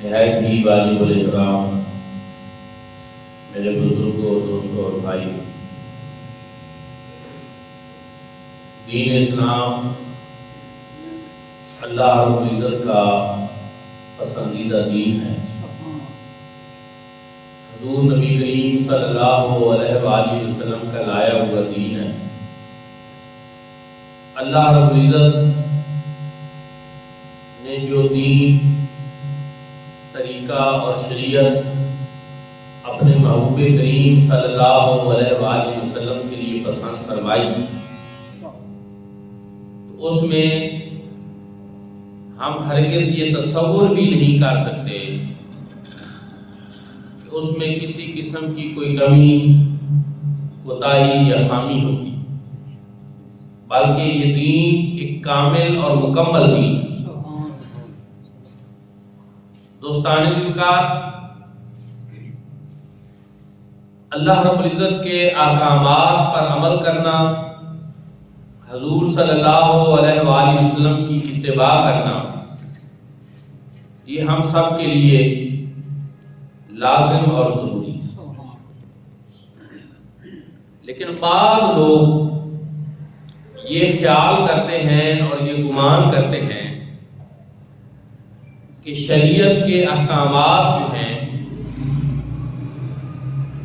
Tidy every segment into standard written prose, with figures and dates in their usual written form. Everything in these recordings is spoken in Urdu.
نہایت ہی واجب الاحترام میرے بزرگوں، دوستوں اور بھائی، دین اسلام اللہ رب العزت کا پسندیدہ دین ہے۔ حضور نبی کریم صلی اللہ علیہ وآلہ وسلم کا لایا ہوا دین ہے۔ اللہ رب العزت نے جو دین، طریقہ اور شریعت اپنے محبوب کریم صلی اللہ علیہ وآلہ وسلم کے لیے پسند فرمائی، تو اس میں ہم ہرگز یہ تصور بھی نہیں کر سکتے کہ اس میں کسی قسم کی کوئی کمی، کوتاہی یا خامی ہوگی، بلکہ یہ دین ایک کامل اور مکمل دین ہے۔ دوستان ذکر، اللہ رب العزت کے احکامات پر عمل کرنا، حضور صلی اللہ علیہ وآلہ وسلم کی اتباع کرنا، یہ ہم سب کے لیے لازم اور ضروری ہے۔ لیکن بعض لوگ یہ خیال کرتے ہیں اور یہ گمان کرتے ہیں کہ شریعت کے احکامات جو ہیں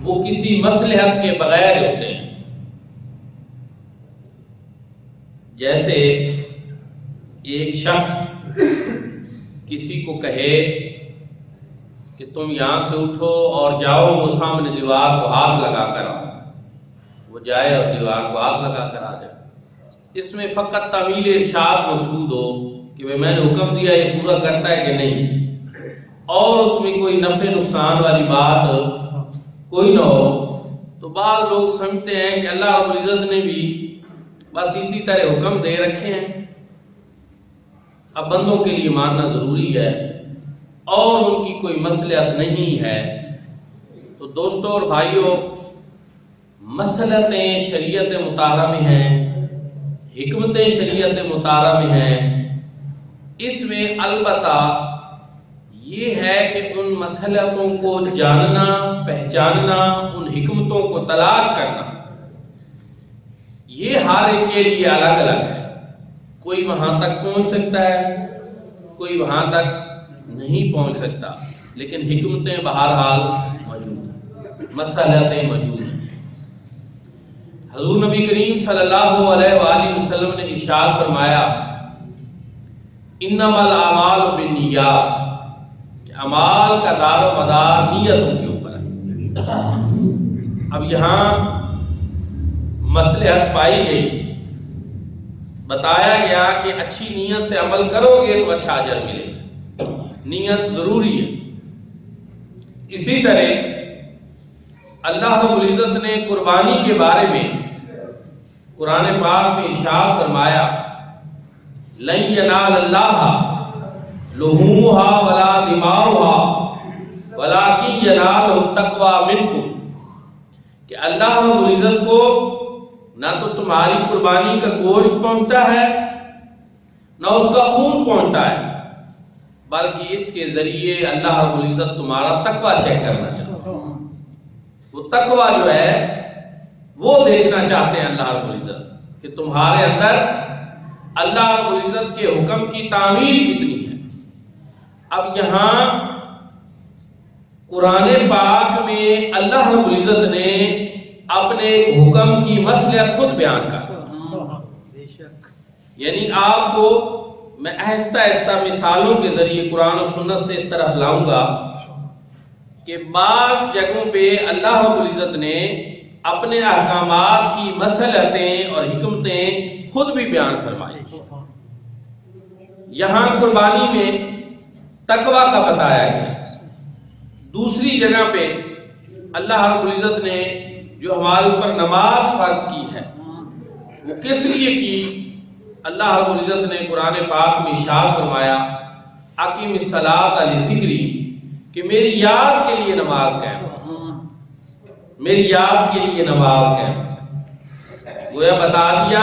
وہ کسی مصلحت کے بغیر ہوتے ہیں۔ جیسے ایک شخص کسی کو کہے کہ تم یہاں سے اٹھو اور جاؤ، وہ سامنے دیوار کو ہاتھ لگا کر آؤ، وہ جائے اور دیوار کو ہاتھ لگا کر آ جائے۔ اس میں فقط تعمیل ارشاد مقصود ہو کہ میں نے حکم دیا، یہ پورا کرتا ہے کہ نہیں، اور اس میں کوئی نفع نقصان والی بات کوئی نہ ہو، تو بعض لوگ سمجھتے ہیں کہ اللہ رب العزت نے بھی بس اسی طرح حکم دے رکھے ہیں، اب بندوں کے لیے ماننا ضروری ہے اور ان کی کوئی مصلحت نہیں ہے۔ تو دوستوں اور بھائیوں، مصلحتیں شریعت مطالعہ میں ہیں، حکمتیں شریعت مطالعہ میں ہیں، اس میں البتہ یہ ہے کہ ان مصلحتوں کو جاننا، پہچاننا، ان حکمتوں کو تلاش کرنا، یہ ہر ایک کے لیے الگ الگ ہے۔ کوئی وہاں تک پہنچ سکتا ہے، کوئی وہاں تک نہیں پہنچ سکتا، لیکن حکمتیں بہرحال موجود ہیں، مصلحتیں موجود ہیں۔ حضور نبی کریم صلی اللہ علیہ وآلہ وسلم نے ارشاد فرمایا، انما الاعمال بالنیات، کہ اعمال کا دار و مدار نیتوں کے اوپر ہے۔ اب یہاں مصلحت پائی گئی، بتایا گیا کہ اچھی نیت سے عمل کرو گے تو اچھا اجر ملے گا، نیت ضروری ہے۔ اسی طرح اللہ رب العزت نے قربانی کے بارے میں قرآن پاک میں ارشاد فرمایا، لن ینال اللہ لحومها ولا دماؤها ولکن ینالہ التقوی منکم، کہ اللہ رب العزت کو نہ تو تمہاری قربانی کا گوشت پہنچتا ہے، نہ اس کا خون پہنچتا ہے، بلکہ اس کے ذریعے اللہ رب العزت تمہارا تقوی چیک کرنا چاہتا ہے۔ وہ تقوی جو ہے وہ دیکھنا چاہتے ہیں اللہ رب العزت کہ تمہارے اندر اللہ رب العزت کے حکم کی تعمیل کتنی ہے۔ اب یہاں قرآن پاک میں اللہ رب العزت نے اپنے حکم کی مصلحت خود بیان کر، یعنی آپ کو میں آہستہ آہستہ مثالوں کے ذریعے قرآن و سنت سے اس طرف لاؤں گا کہ بعض جگہوں پہ اللہ رب العزت نے اپنے احکامات کی مصلحتیں اور حکمتیں خود بھی بیان فرمائی۔ یہاں قربانی میں تقوی کا بتایا گیا، دوسری جگہ پہ اللہ رب العزت نے جو ہمارے اوپر نماز فرض کی ہے وہ کس لیے کی؟ اللہ رب العزت نے قرآن پاک میں ارشاد فرمایا، اقیم الصلاۃ لذکری، کہ میری یاد کے لیے نماز قائم، میری یاد کے لیے نماز قائم۔ گویا بتا دیا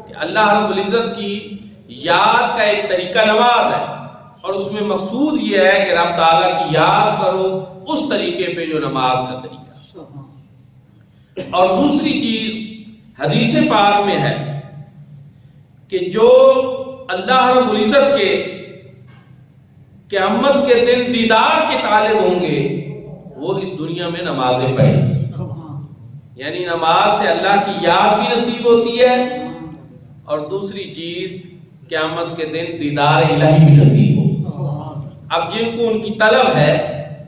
کہ اللہ رب العزت کی یاد کا ایک طریقہ نماز ہے، اور اس میں مقصود یہ ہے کہ رب تعالیٰ کی یاد کرو اس طریقے پہ جو نماز کا طریقہ. اور دوسری چیز حدیث پاک میں ہے کہ جو اللہ رب العزت کے قیامت کے دن دیدار کے طالب ہوں گے وہ اس دنیا میں نمازیں پڑھیں گے. یعنی نماز سے اللہ کی یاد بھی نصیب ہوتی ہے اور دوسری چیز قیامت کے دن دیدار الہی بھی نصیب ہو. اب جن کو ان کی طلب ہے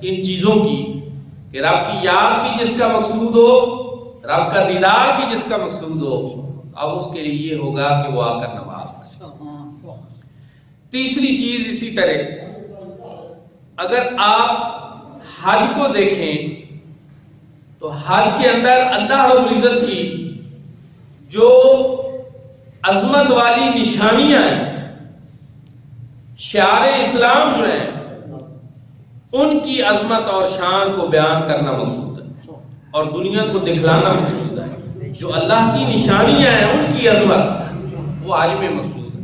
ان چیزوں کی کہ رب کی یاد بھی جس کا مقصود ہو، رب کا دیدار بھی جس کا مقصود ہو، اب اس کے لیے یہ ہوگا کہ وہ آ کر نماز پڑھے. تیسری چیز اسی طرح اگر آپ حج کو دیکھیں تو حج کے اندر اللہ رب العزت کی جو عظمت والی نشانیاں ہیں، شعار اسلام جو ہیں، ان کی عظمت اور شان کو بیان کرنا مقصود ہے اور دنیا کو دکھلانا مقصود ہے. جو اللہ کی نشانیاں ہیں ان کی عظمت وہ حج میں مقصود ہے.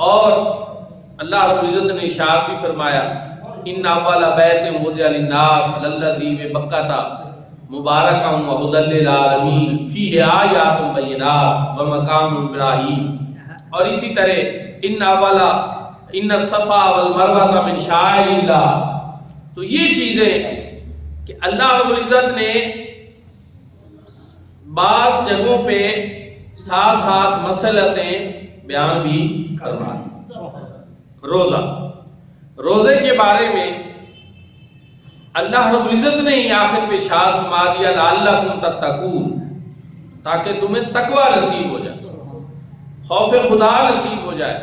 اور اللہ رب العزت نے ارشاد بھی فرمایا ان اول بیت وضع للناس للذی ببکۃ مبارکا وہدی للعالمین فیہ آیات بینات ومقام ابراہیم. اور اسی طرح ان الصفا والمروہ من شعائر اللہ. تو یہ چیزیں کہ اللہ رب العزت نے بعض جگہوں پہ ساتھ ساتھ مسئلتیں بیان بھی فرمائی. روزے کے بارے میں اللہ رب العزت نے ہی آخر پہ ارشاد فرما دیا لعلکم تتقون، تاکہ تمہیں تقوی نصیب ہو جائے، خوف خدا نصیب ہو جائے،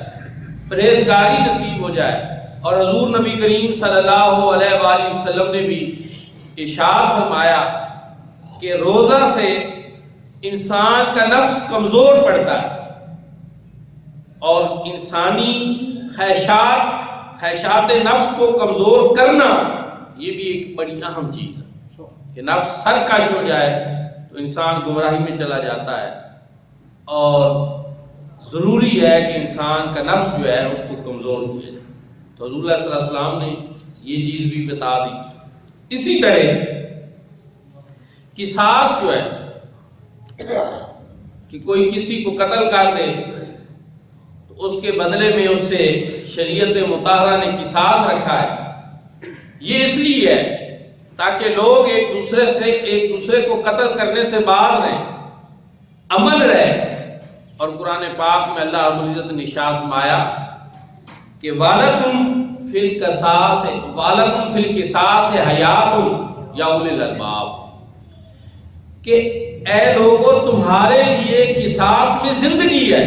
پرہیزگاری نصیب ہو جائے. اور حضور نبی کریم صلی اللہ علیہ وآلہ وسلم نے بھی ارشاد فرمایا کہ روزہ سے انسان کا نفس کمزور پڑتا ہے اور انسانی خواہشات نفس کو کمزور کرنا یہ بھی ایک بڑی اہم چیز ہے کہ نفس سرکش ہو جائے تو انسان گمراہی میں چلا جاتا ہے. اور ضروری ہے کہ انسان کا نفس جو ہے اس کو کمزور کیا جائے. تو حضور اللہ صلی اللہ علیہ وسلم نے یہ چیز بھی بتا دی. اسی طرح قصاص جو ہے کہ کوئی کسی کو قتل کر دے تو اس کے بدلے میں اس سے شریعت مطہرہ نے قصاص رکھا ہے. یہ اس لیے ہے تاکہ لوگ ایک دوسرے کو قتل کرنے سے باز رہیں، امن رہے. اور قرآن پاک میں اللہ رب العزت نے ارشاد فرمایا کہ وَلَكُمْ فِي الْقِصَاصِ حَیَاتٌ یا اُولِي الْأَلْبَابِ، کہ اے لوگوں تمہارے لیے قصاص میں زندگی ہے.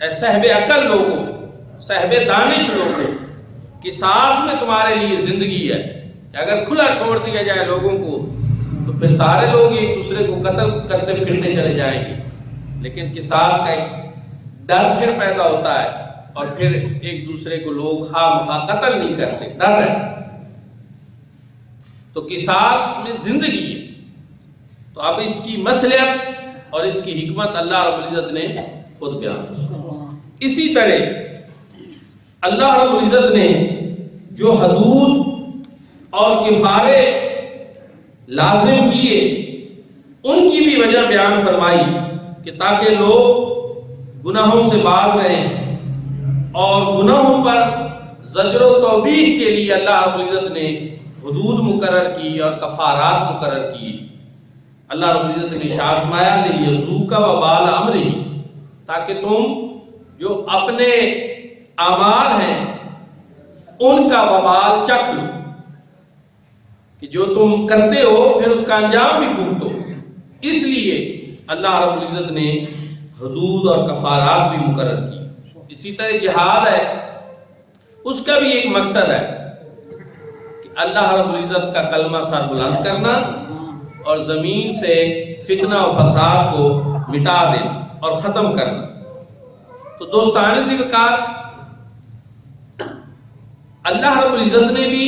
اے صاحب عقل لوگوں، صاحب دانش لوگوں، قصاص میں تمہارے لیے زندگی ہے. کہ اگر کھلا چھوڑ دیا جائے لوگوں کو تو پھر سارے لوگ ایک دوسرے کو قتل کرتے پھرتے چلے جائیں گے. لیکن قصاص کا ایک ڈر پھر پیدا ہوتا ہے اور پھر ایک دوسرے کو لوگ خواہ مخواہ قتل نہیں کرتے، ڈر ہے. تو قصاص میں زندگی ہے. تو اب اس کی مصلحت اور اس کی حکمت اللہ رب العزت نے خود بیان کی. اسی طرح اللہ رب العزت نے جو حدود اور کفارے لازم کیے ان کی بھی وجہ بیان فرمائی کہ تاکہ لوگ گناہوں سے باز رہیں اور گناہوں پر زجر و توبیخ کے لیے اللہ رب العزت نے حدود مقرر کی اور کفارات مقرر کی. اللہ رب العزت نے ارشاد فرمایا لِیَذُوقَ وَبَالَ أَمْرِهِ، تاکہ تم جو اپنے اعمال ہیں ان کا وبال چکھ لو، کہ جو تم کرتے ہو پھر اس کا انجام بھی بھگتو. اس لیے اللہ رب العزت نے حدود اور کفارات بھی مقرر کی. اسی طرح جہاد ہے، اس کا بھی ایک مقصد ہے کہ اللہ رب العزت کا کلمہ سر بلند کرنا اور زمین سے فتنہ و فساد کو مٹا دینا اور ختم کرنا. تو دوستان ذکر اللہ رب العزت نے بھی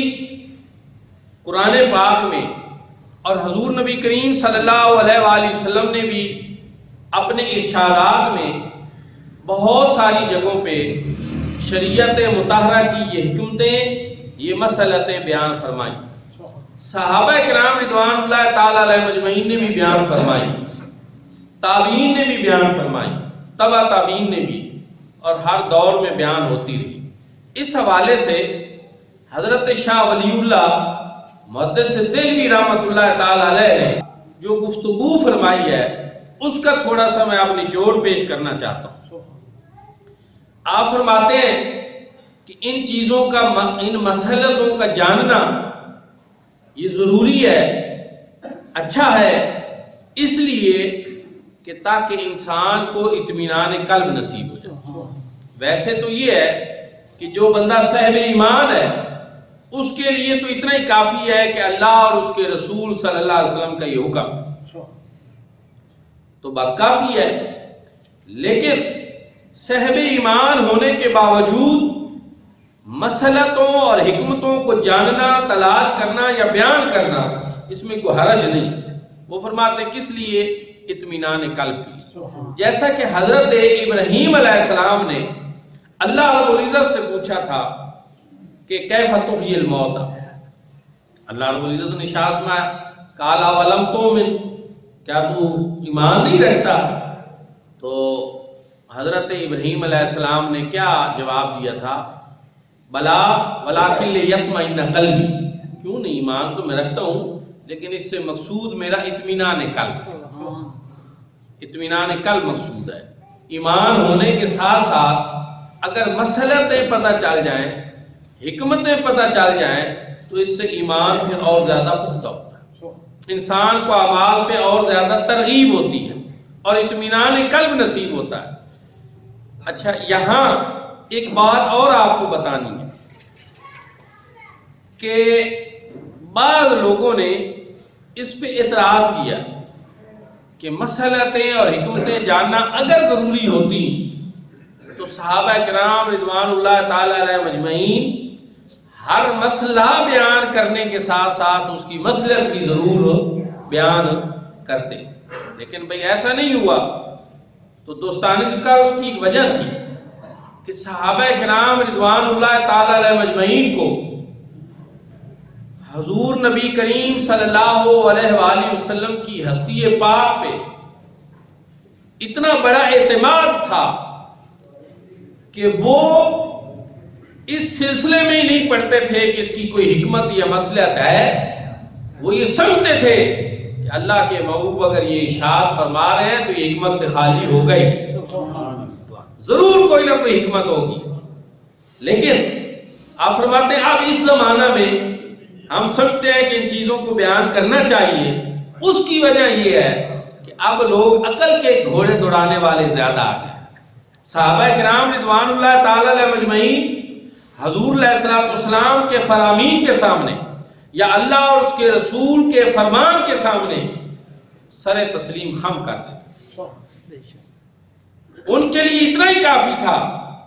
قرآن پاک میں اور حضور نبی کریم صلی اللہ علیہ وآلہ وسلم نے بھی اپنے ارشادات میں بہت ساری جگہوں پہ شریعت مطہرہ کی یہ حکمتیں، یہ مسئلتیں بیان فرمائیں، صحابہ کرام رضوان اللہ تعالیٰ علیہ مجمعین نے بھی بیان فرمائی، تابعین نے بھی بیان فرمائی، تبع تابعین نے بھی، اور ہر دور میں بیان ہوتی رہی۔ اس حوالے سے حضرت شاہ ولی اللہ محدث دہلوی رحمۃ اللہ تعالیٰ علیہ نے جو گفتگو فرمائی ہے اس کا تھوڑا سا میں آپ نچوڑ پیش کرنا چاہتا ہوں۔ آپ فرماتے ہیں کہ ان چیزوں کا، ان مسئلتوں کا جاننا یہ ضروری ہے، اچھا ہے، اس لیے کہ تاکہ انسان کو اطمینان قلب نصیب ہو جائے۔ ویسے تو یہ ہے کہ جو بندہ صاحب ایمان ہے اس کے لیے تو اتنا ہی کافی ہے کہ اللہ اور اس کے رسول صلی اللہ علیہ وسلم کا یہ حکم تو بس کافی ہے، لیکن صاحب ایمان ہونے کے باوجود مسئلتوں اور حکمتوں کو جاننا، تلاش کرنا یا بیان کرنا، اس میں کوئی حرج نہیں۔ وہ فرماتے ہیں کس لیے؟ اطمینان قلب کی۔ جیسا کہ حضرت ابراہیم علیہ السلام نے اللہ رب العزت سے پوچھا تھا کہ کیف تحیی الموتى، اللہ رب العزت نے ارشاد فرمایا قال اولم تؤمن، کیا تو ایمان نہیں رکھتا؟ تو حضرت ابراہیم علیہ السلام نے کیا جواب دیا تھا؟ بلا ولکن لیطمئن قلبی، کیوں نہیں، ایمان تو میں رکھتا ہوں لیکن اس سے مقصود میرا اطمینان قلب، اطمینان قلب مقصود ہے۔ ایمان ہونے کے ساتھ ساتھ اگر مسئلتیں پتہ چل جائیں، حکمتیں پتہ چل جائیں تو اس سے ایمان پھر اور زیادہ پختہ ہوتا ہے، انسان کو اعمال پہ اور زیادہ ترغیب ہوتی ہے اور اطمینان قلب نصیب ہوتا ہے۔ اچھا، یہاں ایک بات اور آپ کو بتانی ہے کہ بعض لوگوں نے اس پہ اعتراض کیا کہ مسئلتیں اور حکمتیں جاننا اگر ضروری ہوتی تو صحابہ کرام رضوان اللہ تعالیٰ علیہ مجمعین ہر مسئلہ بیان کرنے کے ساتھ ساتھ اس کی مصلحت بھی ضرور بیان کرتے، لیکن بھئی ایسا نہیں ہوا۔ تو دوستانی کا اس کی ایک وجہ تھی کہ صحابہ کرام رضوان اللہ تعالیٰ علیہ مجمعین کو حضور نبی کریم صلی اللہ علیہ وآلہ وسلم کی ہستی پاک پہ اتنا بڑا اعتماد تھا کہ وہ اس سلسلے میں ہی نہیں پڑھتے تھے کہ اس کی کوئی حکمت یا مصلحت ہے، وہ یہ سمجھتے تھے کہ اللہ کے محبوب اگر یہ ارشاد فرما رہے ہیں تو یہ حکمت سے خالی ہوگا ہی، ضرور کوئی نہ کوئی حکمت ہوگی۔ لیکن آپ فرماتے ہیں اب اس زمانہ میں ہم سمجھتے ہیں کہ ان چیزوں کو بیان کرنا چاہیے، اس کی وجہ یہ ہے کہ اب لوگ عقل کے گھوڑے دوڑانے والے زیادہ آ گئے۔ صحابہ کرام رضوان اللہ تعالیٰ علیہ مجمعین حضور علیہ السلام کے فرامین کے سامنے یا اللہ اور اس کے رسول کے فرمان کے سامنے سر تسلیم خم کر دیتے، ان کے لیے اتنا ہی کافی تھا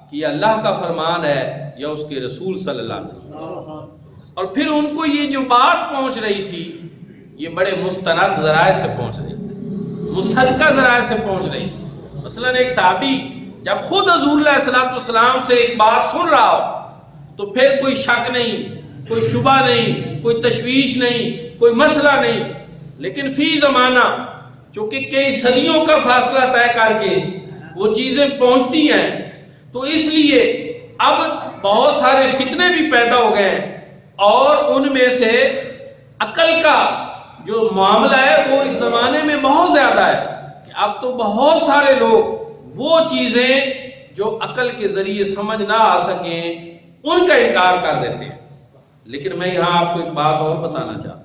کہ یہ اللہ کا فرمان ہے یا اس کے رسول صلی اللہ علیہ وسلم، اور پھر ان کو یہ جو بات پہنچ رہی تھی یہ بڑے مستند ذرائع سے پہنچ رہی تھی، مصدقہ ذرائع سے پہنچ رہی تھی۔ مثلا ایک صحابی جب خود حضور علیہ السلام سے ایک بات سن رہا ہو تو پھر کوئی شک نہیں، کوئی شبہ نہیں، کوئی تشویش نہیں، کوئی مسئلہ نہیں، لیکن فی زمانہ چونکہ کئی صدیوں کا فاصلہ طے کر کے وہ چیزیں پہنچتی ہیں تو اس لیے اب بہت سارے فتنے بھی پیدا ہو گئے ہیں، اور ان میں سے عقل کا جو معاملہ ہے وہ اس زمانے میں بہت زیادہ ہے کہ اب تو بہت سارے لوگ وہ چیزیں جو عقل کے ذریعے سمجھ نہ آ سکیں ان کا انکار کر دیتے ہیں۔ لیکن میں یہاں آپ کو ایک بات اور بتانا چاہتا ہوں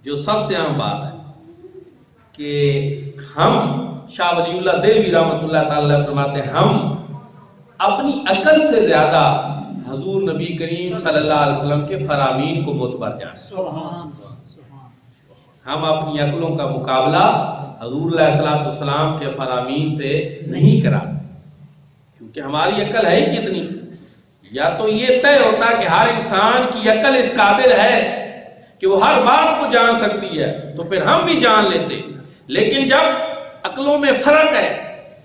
جو سب سے اہم بات ہے کہ ہم شاہ ولی اللہ دہلوی رحمۃ اللہ تعالیٰ فرماتے ہیں ہم اپنی عقل سے زیادہ حضور نبی کریم صلی اللہ علیہ وسلم کے فرامین کو معتبر جانتے ہیں۔ ہم اپنی عقلوں کا مقابلہ حضور علیہ السلام کے فرامین سے نہیں کراتے، کیونکہ ہماری عقل ہے ہی کتنی، یا تو یہ طے ہوتا کہ ہر انسان کی عقل اس قابل ہے کہ وہ ہر بات کو جان سکتی ہے تو پھر ہم بھی جان لیتے، لیکن جب عقلوں میں فرق ہے،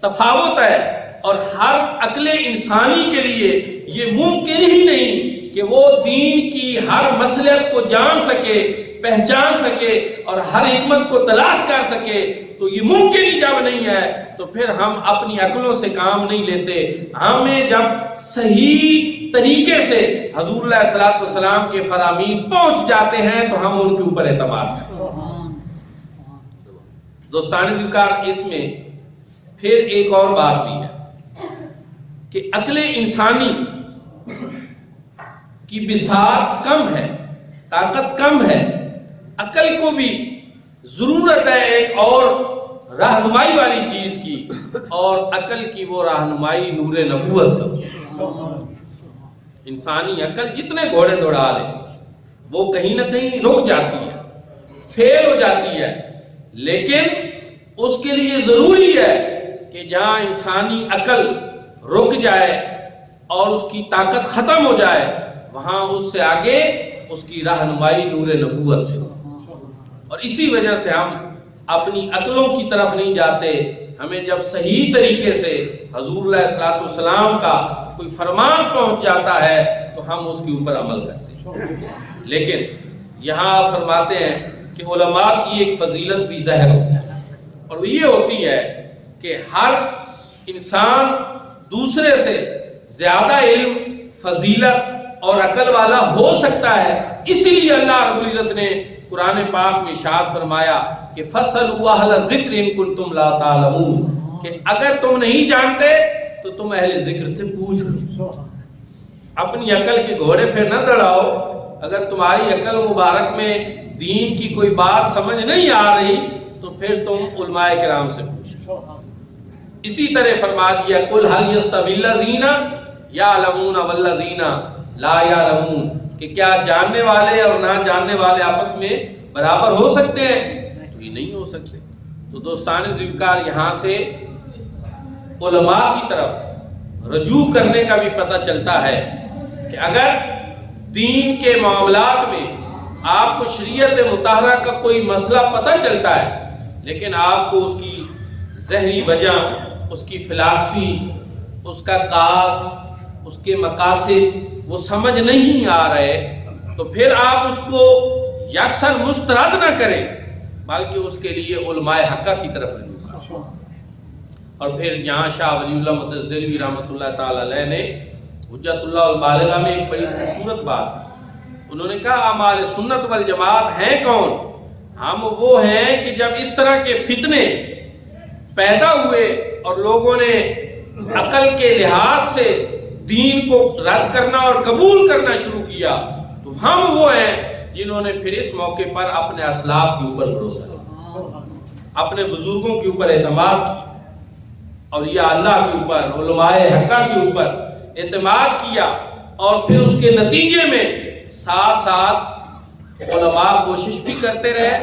تفاوت ہے، اور ہر عقل انسانی کے لیے یہ ممکن ہی نہیں کہ وہ دین کی ہر مصلحت کو جان سکے، پہچان سکے اور ہر حکمت کو تلاش کر سکے، تو یہ ممکن ہی جب نہیں ہے تو پھر ہم اپنی عقلوں سے کام نہیں لیتے۔ ہمیں جب صحیح طریقے سے حضور علیہ الصلوۃ والسلام کے فرامین پہنچ جاتے ہیں تو ہم ان کے اوپر اعتماد کرتے ہیں۔ دوستان ذکر، اس میں پھر ایک اور بات بھی ہے کہ عقل انسانی کی بساط کم ہے، طاقت کم ہے، عقل کو بھی ضرورت ہے ایک اور رہنمائی والی چیز کی، اور عقل کی وہ رہنمائی نور نبوت سے۔ انسانی عقل جتنے گھوڑے دوڑا لے وہ کہیں نہ کہیں رک جاتی ہے، فیل ہو جاتی ہے، لیکن اس کے لیے ضروری ہے کہ جہاں انسانی عقل رک جائے اور اس کی طاقت ختم ہو جائے، وہاں اس سے آگے اس کی رہنمائی نور نبوت سے۔ اور اسی وجہ سے ہم اپنی عقلوں کی طرف نہیں جاتے، ہمیں جب صحیح طریقے سے حضور علیہ الصلوۃ والسلام کا کوئی فرمان پہنچ جاتا ہے تو ہم اس کے اوپر عمل کرتے ہیں۔ لیکن یہاں آپ فرماتے ہیں کہ علماء کی ایک فضیلت بھی ظاہر ہوتی ہے، اور وہ یہ ہوتی ہے کہ ہر انسان دوسرے سے زیادہ علم، فضیلت اور عقل والا ہو سکتا ہے۔ اسی لیے اللہ رب العزت نے قرآن پاک میں ارشاد فرمایا کہ فَاسْأَلُوا أَهْلَ الذِّكْرِ إِن كُنتُمْ لَا تَعْلَمُونَ، کہ اگر تم نہیں جانتے تو تم اہل ذکر سے پوچھ لو۔ اپنی عقل کے گھوڑے پہ نہ دوڑاؤ، اگر تمہاری عقل مبارک میں دین کی کوئی بات سمجھ نہیں آ رہی تو پھر تم علماء کرام سے پوچھو۔ اسی طرح فرما دیا قُلْ هَلْ يَسْتَوِي الَّذِينَ يَعْلَمُونَ وَالَّذِينَ لَا يَعْلَمُونَ، کہ کیا جاننے والے اور نہ جاننے والے آپس میں برابر ہو سکتے ہیں؟ تو یہ نہیں ہو سکتے۔ تو دوستان ذکر، یہاں سے علماء کی طرف رجوع کرنے کا بھی پتہ چلتا ہے کہ اگر دین کے معاملات میں آپ کو شریعت مطہرہ کا کوئی مسئلہ پتہ چلتا ہے لیکن آپ کو اس کی ظاہری وجہ، اس کی فلسفی، اس کا کاز، اس کے مقاصد وہ سمجھ نہیں آ رہے، تو پھر آپ اس کو یکسر مسترد نہ کریں بلکہ اس کے لیے علماء حقہ کی طرف رجوع کریں۔ اور پھر یہاں شاہ ولی اللہ مدثر دہلوی رحمۃ اللہ تعالی علیہ نے حجت اللہ البالغہ میں ایک بڑی خوبصورت بات کی۔ انہوں نے کہا ہمارے سنت والجماعت ہیں کون؟ ہم وہ ہیں کہ جب اس طرح کے فتنے پیدا ہوئے اور لوگوں نے عقل کے لحاظ سے دین کو رد کرنا اور قبول کرنا شروع کیا، تو ہم وہ ہیں جنہوں نے پھر اس موقع پر اپنے اسلاف کے اوپر بھروسہ کیا، اپنے بزرگوں کے اوپر اعتماد کیا، اور یہ اللہ کے اوپر، علماء حقہ کے اوپر اعتماد کیا، اور پھر اس کے نتیجے میں ساتھ ساتھ علماء کوشش بھی کرتے رہے،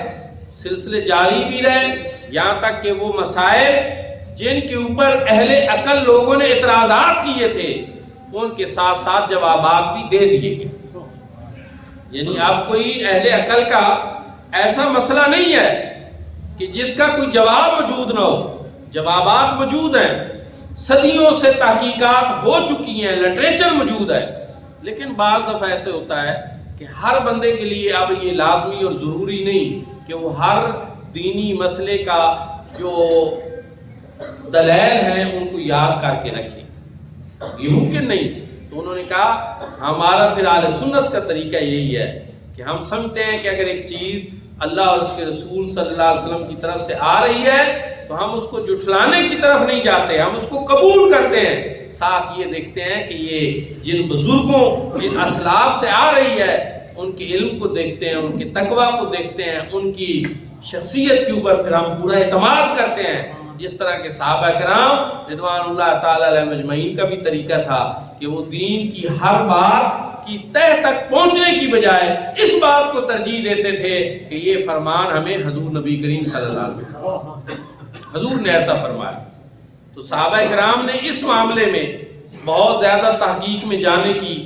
سلسلے جاری بھی رہے، یہاں تک کہ وہ مسائل جن کے اوپر اہل عقل لوگوں نے اعتراضات کیے تھے ان کے ساتھ ساتھ جوابات بھی دے دیے گئے۔ یعنی اب کوئی اہل عقل کا ایسا مسئلہ نہیں ہے کہ جس کا کوئی جواب موجود نہ ہو، جوابات موجود ہیں، صدیوں سے تحقیقات ہو چکی ہیں، لٹریچر موجود ہے، لیکن بعض دفعہ ایسے ہوتا ہے کہ ہر بندے کے لیے اب یہ لازمی اور ضروری نہیں کہ وہ ہر دینی مسئلے کا جو دلائل ہیں ان کو یاد کر کے رکھے، یہ ممکن نہیں۔ تو انہوں نے کہا ہمارا پھر اہل سنت کا طریقہ یہی ہے کہ ہم سمجھتے ہیں کہ اگر ایک چیز اللہ اور اس کے رسول صلی اللہ علیہ وسلم کی طرف سے آ رہی ہے تو ہم اس کو جھٹلانے کی طرف نہیں جاتے، ہم اس کو قبول کرتے ہیں، ساتھ یہ دیکھتے ہیں کہ یہ جن بزرگوں، جن اسلاف سے آ رہی ہے ان کے علم کو دیکھتے ہیں، ان کے تقویٰ کو دیکھتے ہیں، ان کی شخصیت کے اوپر پھر ہم پورا اعتماد کرتے ہیں، جس طرح کے صحابہ کرام رضوان اللہ تعالی علیہ مجمعین کا بھی طریقہ تھا کہ وہ دین کی ہر بات کی تہ تک پہنچنے کی بجائے اس بات کو ترجیح دیتے تھے کہ یہ فرمان ہمیں حضور نبی کریم صلی اللہ علیہ وسلم حضور نے ایسا فرمایا۔ تو صحابہ کرام نے اس معاملے میں بہت زیادہ تحقیق میں جانے کی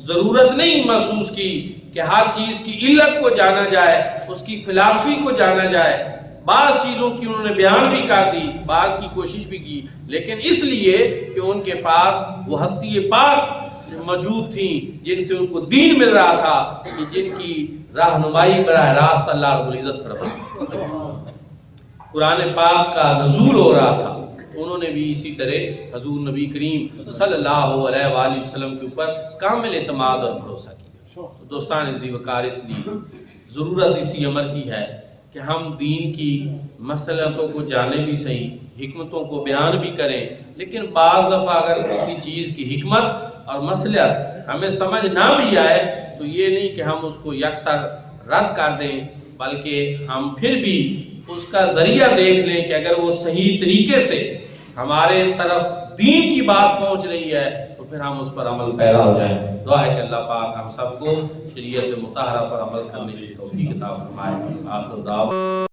ضرورت نہیں محسوس کی کہ ہر چیز کی علت کو جانا جائے، اس کی فلسفی کو جانا جائے، بعض چیزوں کی انہوں نے بیان بھی کر دی، بعض کی کوشش بھی کی، لیکن اس لیے کہ ان کے پاس وہ ہستی پاک موجود تھیں جن سے ان کو دین مل رہا تھا، کہ جن کی رہنمائی براہ راست اللہ رب العزت فرماتا۔ قرآن پاک کا نزول ہو رہا تھا، انہوں نے بھی اسی طرح حضور نبی کریم صلی اللہ علیہ وآلہ وسلم کے اوپر کامل اعتماد اور بھروسہ کیا۔ تو دوستان عزیز وقار، اس لیے ضرورت اسی امر کی ہے کہ ہم دین کی مسئلتوں کو جانے بھی صحیح، حکمتوں کو بیان بھی کریں، لیکن بعض دفعہ اگر کسی چیز کی حکمت اور مصلحت ہمیں سمجھ نہ بھی آئے تو یہ نہیں کہ ہم اس کو یکسر رد کر دیں، بلکہ ہم پھر بھی اس کا ذریعہ دیکھ لیں کہ اگر وہ صحیح طریقے سے ہمارے طرف دین کی بات پہنچ رہی ہے تو پھر ہم اس پر عمل پیرا ہو جائیں۔ دعا ہے کہ اللہ پاک ہم سب کو شریعت مطہرہ پر عمل کرنے کی توفیق عطا فرمائے۔ آخر دعوانا